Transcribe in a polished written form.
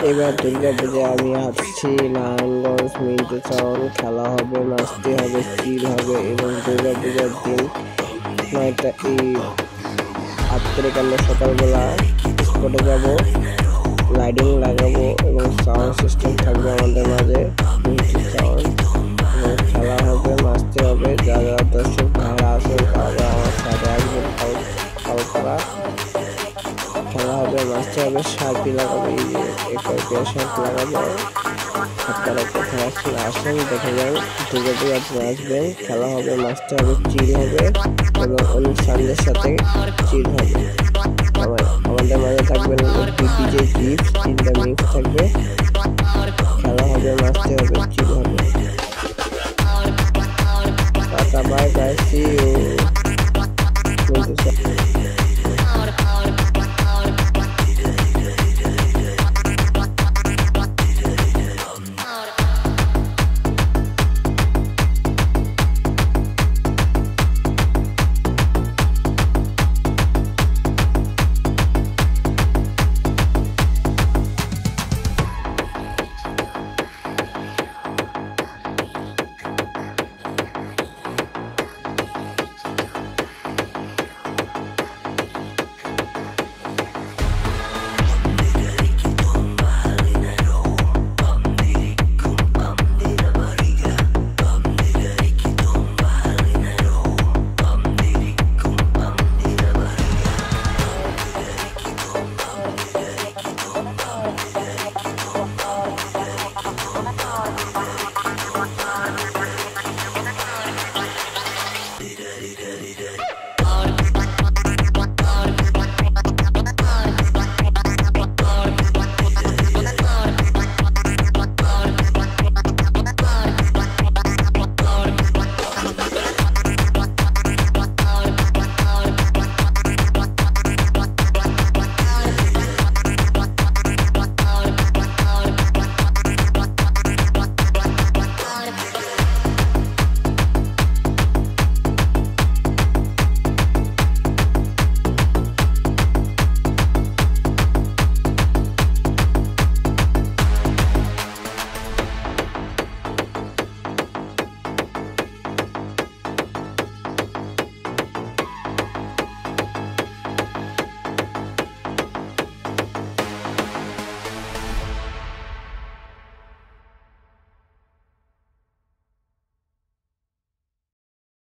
এবার দুর্গাপূজায় আমি আসছি নারায়ণগঞ্জ মিন্টু টাউন। খেলা হবে, নাচতে হবে, চিল হবে এবং দুর্গাপূজার দিন 9টা ঈদ 8 তারিখ আমরা সকালবেলা স্পটে যাব, লাইটিং লাগাবো এবং সাউন্ড সিস্টেম থাকবে আমাদের মাঝে মিন্টু টাউন এবং খেলা হবে, নাচতে হবে। যারা দর্শক ভাইরা আছেন তারা আমার সাথে আসবেন। করা খেলা হবে, নাচতে হবে, শার্টি লাগাবো, এই যে একে শার্ট লাগাবো। আপনারা কোথায় আসছেন আসেন, দেখে যান। দুর্গাপূজা আপনারা আসবেন, খেলা হবে, নাচতে হবে, চিল হবে এবং অনুষ্ঠানদের সাথে চিল হবে। আমাদের মাঝে থাকবেন ডিজে গিফট, 3টা মিক্স থাকবে। খেলা হবে, নাচতে হবে, চিল হবে। Tata, bye bye, see you.